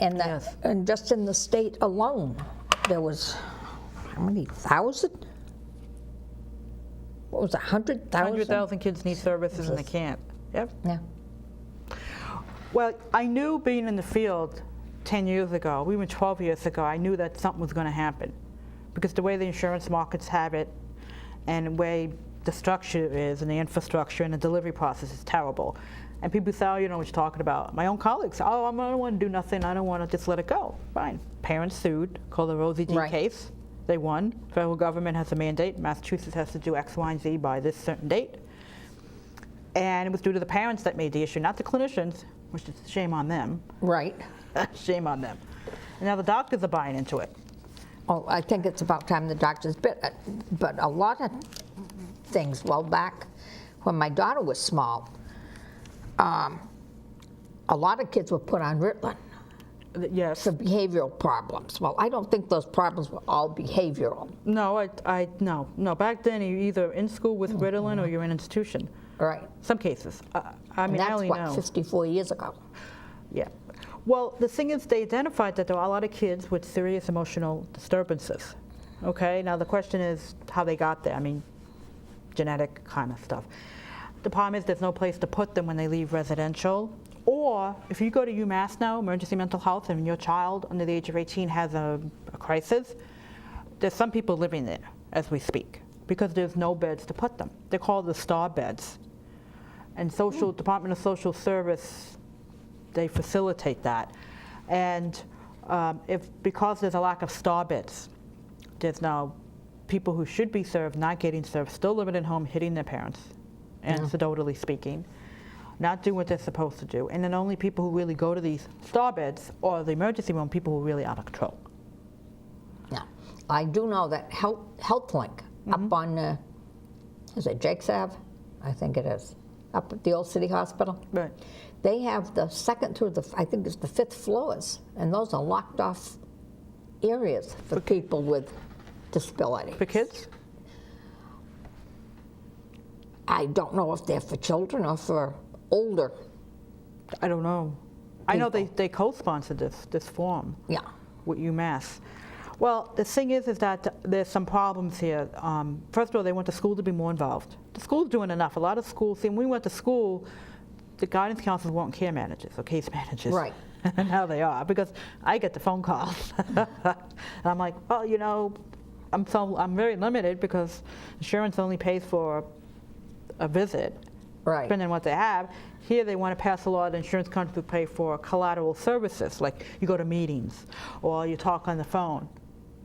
And that, Yes. and just in the state alone, there was how many thousand? What was it, 100,000? 100,000 kids need services and they can't. Yep. Yeah. Well, I knew being in the field 10 years ago, even 12 years ago, I knew that something was going to happen. Because the way the insurance markets have it and the way the structure is and the infrastructure and the delivery process is terrible. And people say, oh, you know what you're talking about. My own colleagues, oh, I don't want to do nothing. I don't want to just let it go. Fine. Parents sued, called the Rosie G case. They won. Federal government has a mandate. Massachusetts has to do X, Y, and Z by this certain date. And it was due to the parents that made the issue, not the clinicians, which is shame on them. Right. Shame on them. And now the doctors are buying into it. Oh, I think it's about time the doctors but a lot of things, well, back when my daughter was small, a lot of kids were put on Ritalin Yes. for behavioral problems. Well, I don't think those problems were all behavioral. No, no. Back then, you're either in school with Ritalin or you're in an institution. Right. Some cases. I mean, And I that's only what, know. 54 years ago. Yeah. Well, the thing is, they identified that there are a lot of kids with serious emotional disturbances. Okay. Now the question is how they got there. I mean, genetic kind of stuff. The problem is there's no place to put them when they leave residential. Or if you go to UMass now, emergency mental health, and your child under the age of 18 has a crisis, there's some people living there as we speak because there's no beds to put them. They're called the star beds. And Department of Social Service, they facilitate that. And because there's a lack of star beds, there's now people who should be served not getting served, still living at home, hitting their parents, anecdotally speaking, not doing what they're supposed to do. And then only people who really go to these star beds or the emergency room, people who are really out of control. Yeah. I do know that HealthLink up on, is it Jake's Ave? I think it is. Up at the old city hospital. Right. They have the second through I think it's the 5th floors, and those are locked off areas for people with disabilities. For kids? I don't know if they're for children or for older. I don't know. I know they co-sponsored this forum. Yeah. With UMass. Well, the thing is that there's some problems here. First of all, they want the school to be more involved. The school's doing enough. A lot of schools, see, when we went to school, the guidance counselors weren't care managers or case managers. Right. And now they are, because I get the phone calls. And I'm like, well, you know, I'm very limited because insurance only pays for a visit, Right. depending on what they have. Here they want to pass a law that insurance companies will pay for collateral services, like you go to meetings or you talk on the phone,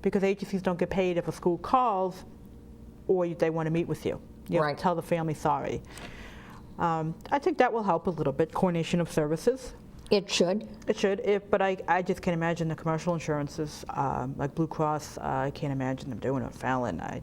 because agencies don't get paid if a school calls or they want to meet with you. You have Right. to tell the family sorry. I think that will help a little bit, coordination of services. It should. It should, but I just can't imagine the commercial insurances, like Blue Cross, I can't imagine them doing it. Fallon, I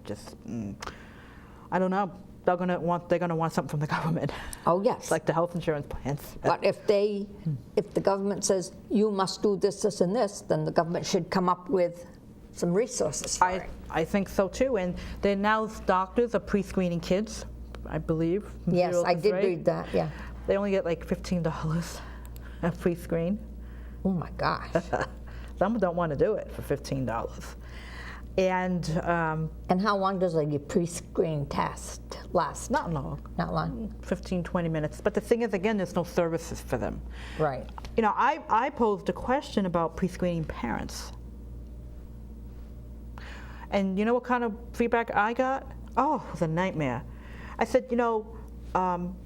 don't know. They're gonna want something from the government. Oh, yes. Like the health insurance plans. But if the government says you must do this, this, and this, then the government should come up with some resources for it. I think so too, and then now doctors are pre-screening kids, I believe. from Yes, 0 to I did 3. read that, yeah. They only get like $15 a pre-screen. Oh my gosh. Some don't want to do it for $15. And And how long does a pre-screen test last? not long. Not long. 15, 20 minutes. But the thing is, again, there's no services for them. Right. You know, I posed a question about pre-screening parents. And you know what kind of feedback I got? Oh, it was a nightmare. I said, you know,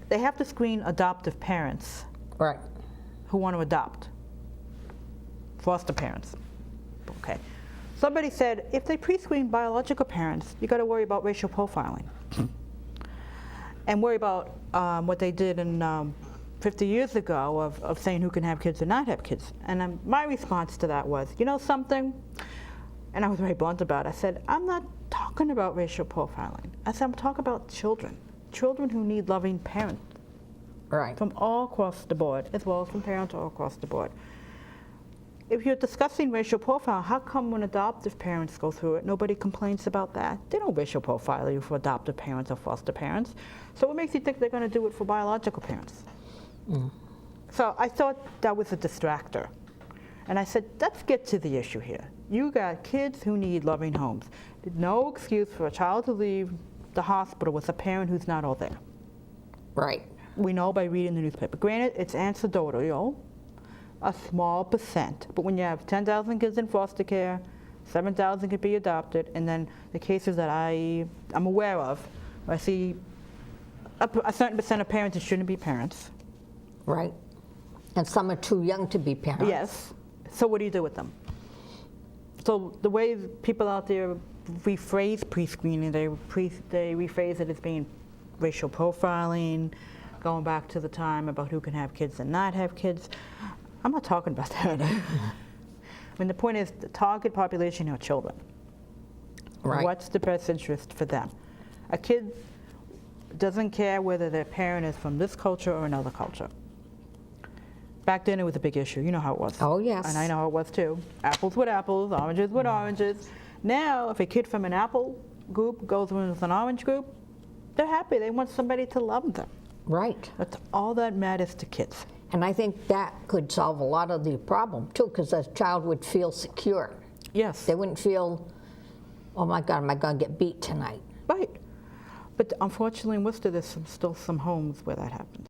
they have to screen adoptive parents Right. who want to adopt. Foster parents. Okay. Somebody said, if they pre-screen biological parents, you got to worry about racial profiling. And worry about what they did in 50 years ago of saying who can have kids and not have kids. And my response to that was, you know something? And I was very blunt about it. I said, I'm not talking about racial profiling. I said, I'm talking about children. Children who need loving parents. Right. From all across the board, as well as from parents all across the board. If you're discussing racial profile, how come when adoptive parents go through it, nobody complains about that? They don't racial profile you for adoptive parents or foster parents. So what makes you think they're going to do it for biological parents? So I thought that was a distractor. And I said, let's get to the issue here. You got kids who need loving homes. No excuse for a child to leave the hospital with a parent who's not all there. Right. We know by reading the newspaper. Granted, it's anecdotal, a small percent. But when you have 10,000 kids in foster care, 7,000 could be adopted, and then the cases that I'm aware of, where I see a certain percent of parents that shouldn't be parents. Right. And some are too young to be parents. Yes. So what do you do with them? So the way people out there rephrase pre-screening, they rephrase it as being racial profiling, going back to the time about who can have kids and not have kids. I'm not talking about that. I mean, the point is the target population are children. Right. What's the best interest for them? A kid doesn't care whether their parent is from this culture or another culture. Back then it was a big issue. You know how it was. Oh, yes. And I know how it was too. Apples with apples, oranges with oranges. Now, if a kid from an apple group goes with an orange group, they're happy. They want somebody to love them. Right. That's all that matters to kids. And I think that could solve a lot of the problem too, because a child would feel secure. Yes. They wouldn't feel, oh my God, am I going to get beat tonight? Right. But unfortunately in Worcester, there's still some homes where that happens.